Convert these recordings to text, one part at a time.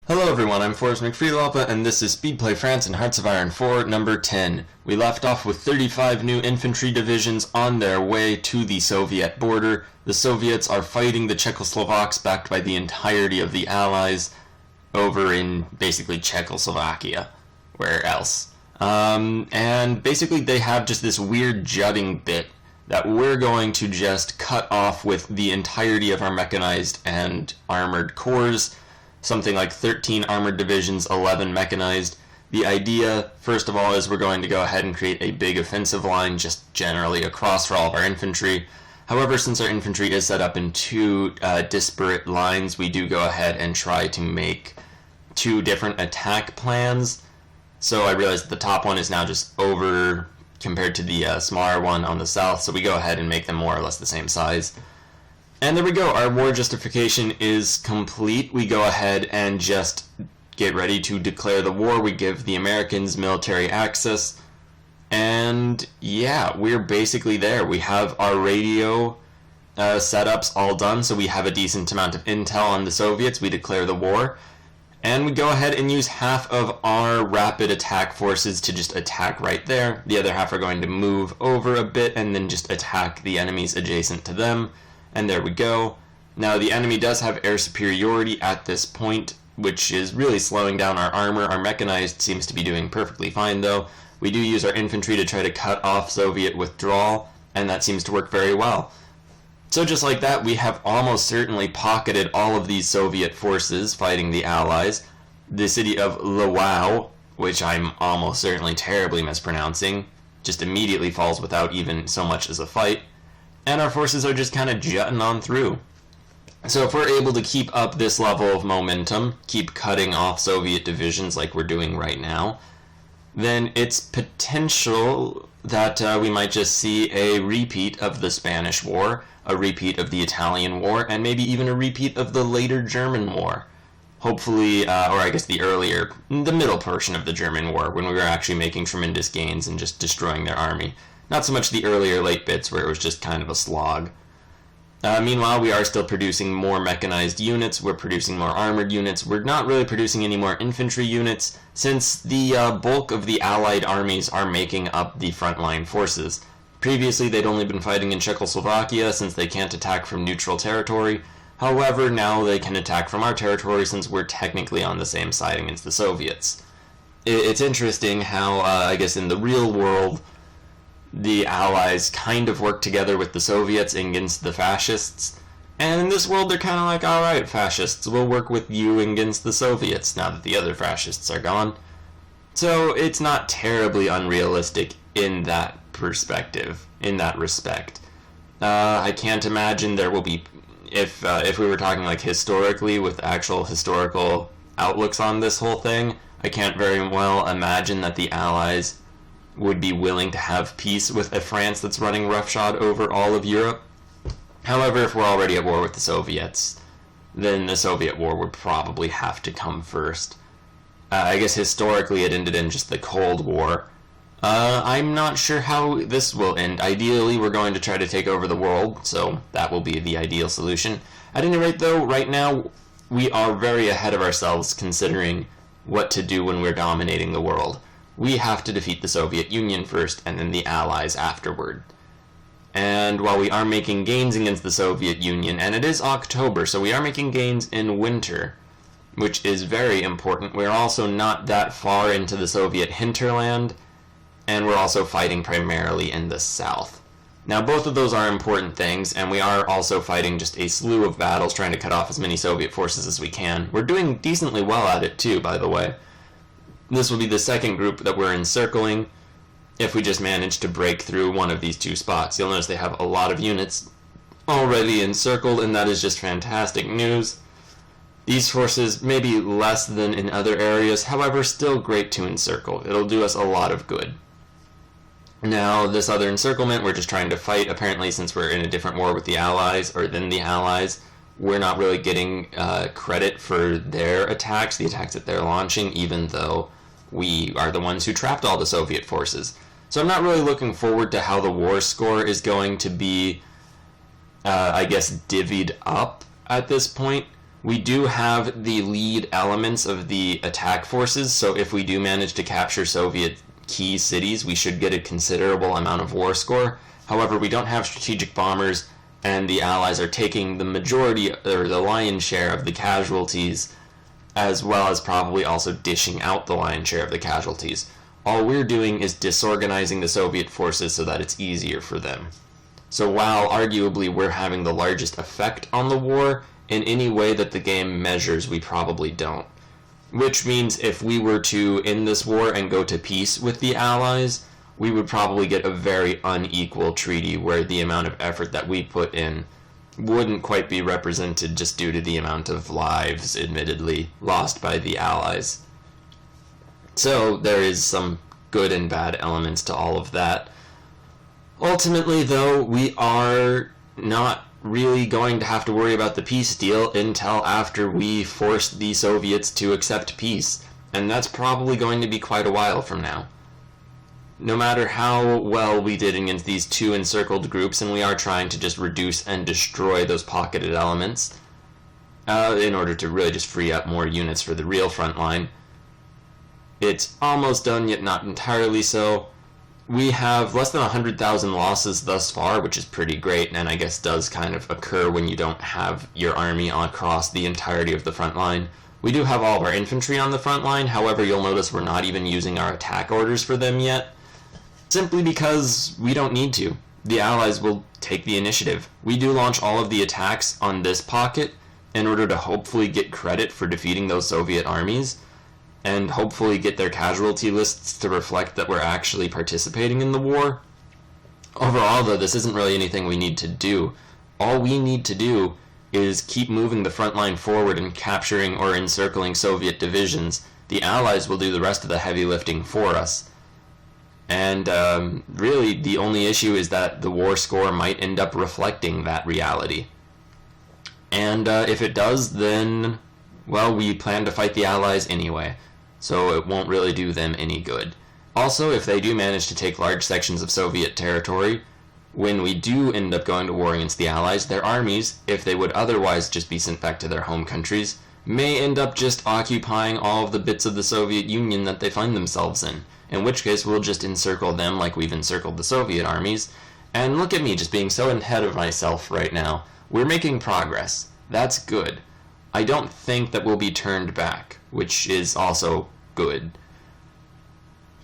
Hello everyone, I'm Forrest McFreelapa, and this is Speedplay France and Hearts of Iron 4, number 10. We left off with 35 new infantry divisions on their way to the Soviet border. The Soviets are fighting the Czechoslovaks, backed by the entirety of the Allies, over in basically Czechoslovakia. Where else? And basically they have just this weird jutting bit that we're going to just cut off with the entirety of our mechanized and armored corps. Something like 13 armored divisions, 11 mechanized. The idea, first of all, is we're going to go ahead and create a big offensive line just generally across for all of our infantry. However, since our infantry is set up in two disparate lines, we do go ahead and try to make two different attack plans. So I realize the top one is now just over compared to the smaller one on the south, so we go ahead and make them more or less the same size. And there we go, our war justification is complete. We go ahead and just get ready to declare the war. We give the Americans military access. And yeah, we're basically there. We have our radio setups all done, so we have a decent amount of intel on the Soviets. We declare the war. And we go ahead and use half of our rapid attack forces to just attack right there. The other half are going to move over a bit and then just attack the enemies adjacent to them. And there we go. Now the enemy does have air superiority at this point, which is really slowing down our armor. Our mechanized seems to be doing perfectly fine though. We do use our infantry to try to cut off Soviet withdrawal, and that seems to work very well. So just like that, we have almost certainly pocketed all of these Soviet forces fighting the Allies. The city of Lwów, which I'm almost certainly terribly mispronouncing, just immediately falls without even so much as a fight. And our forces are just kind of jutting on through. So if we're able to keep up this level of momentum, keep cutting off Soviet divisions like we're doing right now, then it's potential that we might just see a repeat of the Spanish War, a repeat of the Italian War, and maybe even a repeat of the later German War. Hopefully, or I guess the middle portion of the German War, when we were actually making tremendous gains and just destroying their army. Not so much the earlier late bits where it was just kind of a slog. Meanwhile, we are still producing more mechanized units, we're producing more armored units, we're not really producing any more infantry units, since the bulk of the Allied armies are making up the frontline forces. Previously, they'd only been fighting in Czechoslovakia, since they can't attack from neutral territory. However, now they can attack from our territory, since we're technically on the same side against the Soviets. It's interesting how, I guess in the real world, the Allies kind of work together with the Soviets against the fascists, and in this world they're kind of like, alright fascists, we'll work with you against the Soviets now that the other fascists are gone. So it's not terribly unrealistic in that perspective, in that respect. I can't imagine there will be, if we were talking like historically with actual historical outlooks on this whole thing, I can't very well imagine that the Allies would be willing to have peace with a France that's running roughshod over all of Europe. However, if we're already at war with the Soviets, then the Soviet war would probably have to come first. I guess historically it ended in just the Cold War. I'm not sure how this will end. Ideally, we're going to try to take over the world, so that will be the ideal solution. At any rate, though, right now, we are very ahead of ourselves considering what to do when we're dominating the world. We have to defeat the Soviet Union first, and then the Allies afterward. And while we are making gains against the Soviet Union, and it is October, so we are making gains in winter, which is very important. We're also not that far into the Soviet hinterland, and we're also fighting primarily in the south. Now, both of those are important things, and we are also fighting just a slew of battles trying to cut off as many Soviet forces as we can. We're doing decently well at it, too, by the way. This will be the second group that we're encircling if we just manage to break through one of these two spots. You'll notice they have a lot of units already encircled, and that is just fantastic news. These forces may be less than in other areas, however, still great to encircle. It'll do us a lot of good. Now, this other encirclement, we're just trying to fight. Apparently, since we're in a different war with the Allies, or than the Allies, we're not really getting credit for their attacks, the attacks that they're launching, even though we are the ones who trapped all the Soviet forces. So I'm not really looking forward to how the war score is going to be, I guess, divvied up at this point. We do have the lead elements of the attack forces, so if we do manage to capture Soviet key cities, we should get a considerable amount of war score. However, we don't have strategic bombers, and the Allies are taking the majority, or the lion's share of the casualties, as well as probably also dishing out the lion's share of the casualties. All we're doing is disorganizing the Soviet forces so that it's easier for them. So while arguably we're having the largest effect on the war, in any way that the game measures, we probably don't. Which means if we were to end this war and go to peace with the Allies, we would probably get a very unequal treaty where the amount of effort that we put in wouldn't quite be represented just due to the amount of lives, admittedly, lost by the Allies. So there is some good and bad elements to all of that. Ultimately, though, we are not really going to have to worry about the peace deal until after we force the Soviets to accept peace, and that's probably going to be quite a while from now. No matter how well we did against these two encircled groups, and we are trying to just reduce and destroy those pocketed elements in order to really just free up more units for the real front line. It's almost done, yet not entirely so. We have less than 100,000 losses thus far, which is pretty great, and I guess does kind of occur when you don't have your army across the entirety of the front line. We do have all of our infantry on the front line, however you'll notice we're not even using our attack orders for them yet, simply because we don't need to. The Allies will take the initiative. We do launch all of the attacks on this pocket in order to hopefully get credit for defeating those Soviet armies, and hopefully get their casualty lists to reflect that we're actually participating in the war. Overall, though, this isn't really anything we need to do. All we need to do is keep moving the front line forward and capturing or encircling Soviet divisions. The Allies will do the rest of the heavy lifting for us. And really, the only issue is that the war score might end up reflecting that reality. And if it does, then, well, we plan to fight the Allies anyway, so it won't really do them any good. Also, if they do manage to take large sections of Soviet territory, when we do end up going to war against the Allies, their armies, if they would otherwise just be sent back to their home countries, may end up just occupying all of the bits of the Soviet Union that they find themselves in which case we'll just encircle them like we've encircled the Soviet armies. And look at me just being so ahead of myself right now. We're making progress. That's good. I don't think that we'll be turned back, which is also good.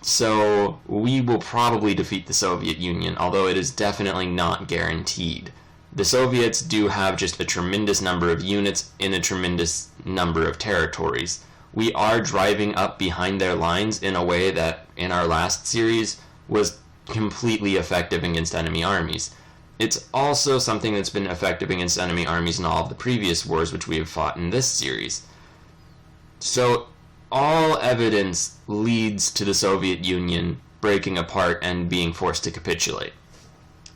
So we will probably defeat the Soviet Union, although it is definitely not guaranteed. The Soviets do have just a tremendous number of units in a tremendous number of territories. We are driving up behind their lines in a way that, in our last series, was completely effective against enemy armies. It's also something that's been effective against enemy armies in all of the previous wars which we have fought in this series. So all evidence leads to the Soviet Union breaking apart and being forced to capitulate.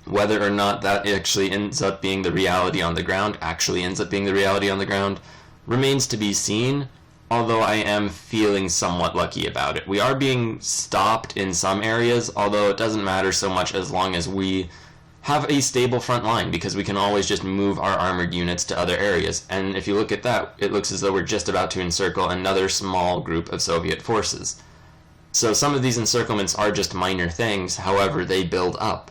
Whether or not that actually ends up being the reality on the ground, remains to be seen, although I am feeling somewhat lucky about it. We are being stopped in some areas, although it doesn't matter so much as long as we have a stable front line, because we can always just move our armored units to other areas. And if you look at that, it looks as though we're just about to encircle another small group of Soviet forces. So some of these encirclements are just minor things, however they build up.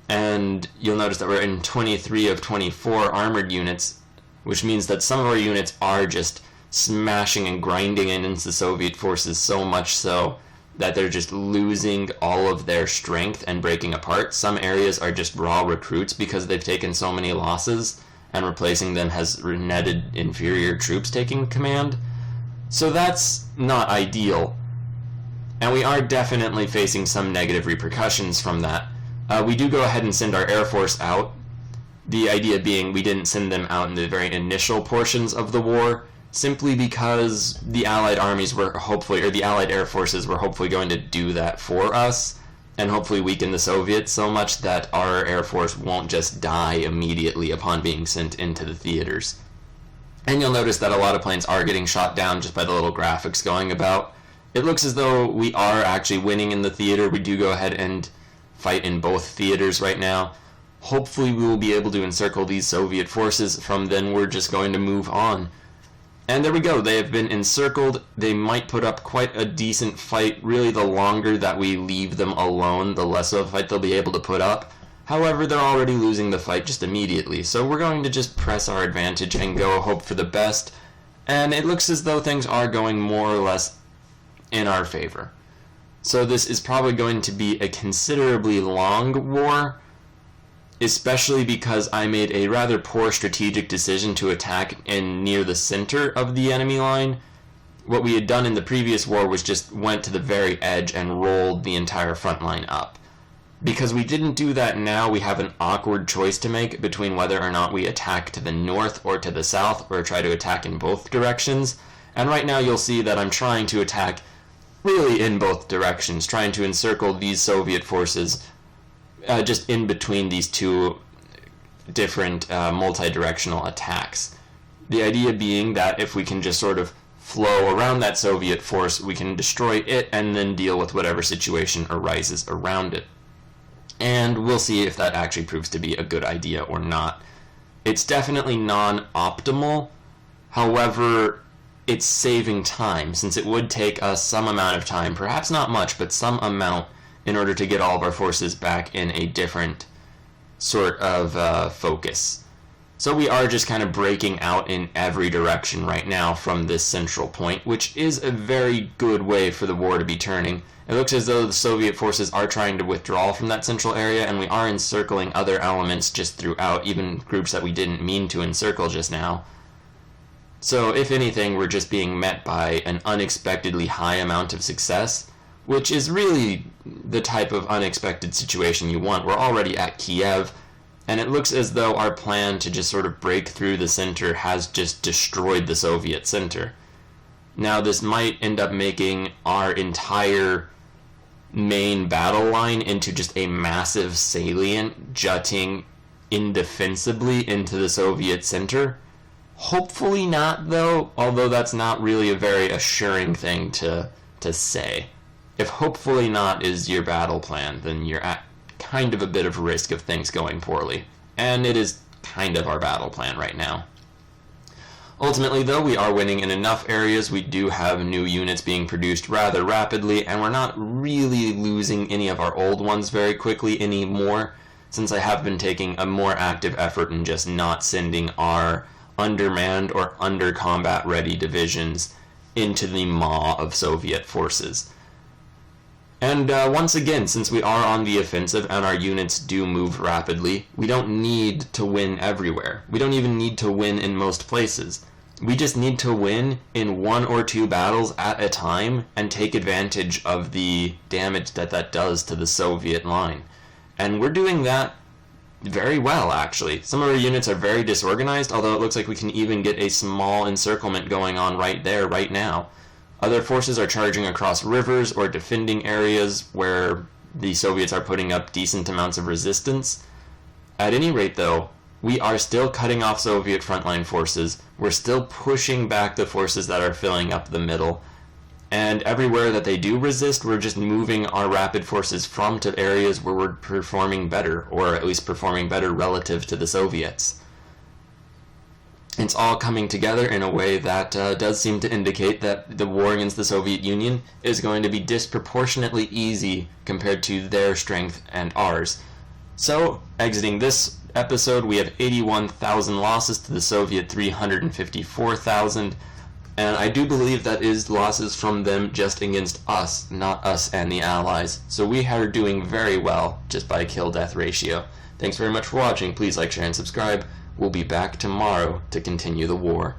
And you'll notice that we're in 23 of 24 armored units, which means that some of our units are just smashing and grinding into the Soviet forces so much so that they're just losing all of their strength and breaking apart. Some areas are just raw recruits because they've taken so many losses, and replacing them has netted inferior troops taking command. So that's not ideal, and we are definitely facing some negative repercussions from that. We do go ahead and send our Air Force out, the idea being we didn't send them out in the very initial portions of the war, simply because the Allied armies were hopefully, or the Allied air forces were hopefully going to do that for us, and hopefully weaken the Soviets so much that our Air Force won't just die immediately upon being sent into the theaters. And you'll notice that a lot of planes are getting shot down just by the little graphics going about. It looks as though we are actually winning in the theater. We do go ahead and fight in both theaters right now. Hopefully we will be able to encircle these Soviet forces. From then we're just going to move on. And there we go, they have been encircled. They might put up quite a decent fight. Really, the longer that we leave them alone, the less of a fight they'll be able to put up. However, they're already losing the fight just immediately, so we're going to just press our advantage and go hope for the best. And it looks as though things are going more or less in our favor. So this is probably going to be a considerably long war, especially because I made a rather poor strategic decision to attack in near the center of the enemy line. What we had done in the previous war was just went to the very edge and rolled the entire front line up. Because we didn't do that now, we have an awkward choice to make between whether or not we attack to the north or to the south, or try to attack in both directions. And right now you'll see that I'm trying to attack really in both directions, trying to encircle these Soviet forces just in between these two different multi-directional attacks. The idea being that if we can just sort of flow around that Soviet force, we can destroy it and then deal with whatever situation arises around it. And we'll see if that actually proves to be a good idea or not. It's definitely non-optimal, however, it's saving time, since it would take us some amount of time, perhaps not much, but some amount, in order to get all of our forces back in a different sort of focus. So we are just kind of breaking out in every direction right now from this central point, which is a very good way for the war to be turning. It looks as though the Soviet forces are trying to withdraw from that central area, and we are encircling other elements just throughout, even groups that we didn't mean to encircle just now. So if anything, we're just being met by an unexpectedly high amount of success, which is really the type of unexpected situation you want. We're already at Kiev, and it looks as though our plan to just sort of break through the center has just destroyed the Soviet center. Now, this might end up making our entire main battle line into just a massive salient jutting indefensibly into the Soviet center. Hopefully not, though, although that's not really a very assuring thing to say. If hopefully not is your battle plan, then you're at kind of a bit of risk of things going poorly. And it is kind of our battle plan right now. Ultimately, though, we are winning in enough areas. We do have new units being produced rather rapidly, and we're not really losing any of our old ones very quickly anymore, since I have been taking a more active effort in just not sending our undermanned or under combat ready divisions into the maw of Soviet forces. And once again, since we are on the offensive and our units do move rapidly, we don't need to win everywhere. We don't even need to win in most places. We just need to win in 1 or 2 battles at a time and take advantage of the damage that does to the Soviet line. And we're doing that very well, actually. Some of our units are very disorganized, although it looks like we can even get a small encirclement going on right there, right now. Other forces are charging across rivers or defending areas where the Soviets are putting up decent amounts of resistance. At any rate, though, we are still cutting off Soviet frontline forces. We're still pushing back the forces that are filling up the middle. And everywhere that they do resist, we're just moving our rapid forces from to areas where we're performing better, or at least performing better relative to the Soviets. It's all coming together in a way that does seem to indicate that the war against the Soviet Union is going to be disproportionately easy compared to their strength and ours. So, exiting this episode, we have 81,000 losses to the Soviet 354,000, and I do believe that is losses from them just against us, not us and the Allies. So we are doing very well just by kill-death ratio. Thanks very much for watching. Please like, share, and subscribe. We'll be back tomorrow to continue the war.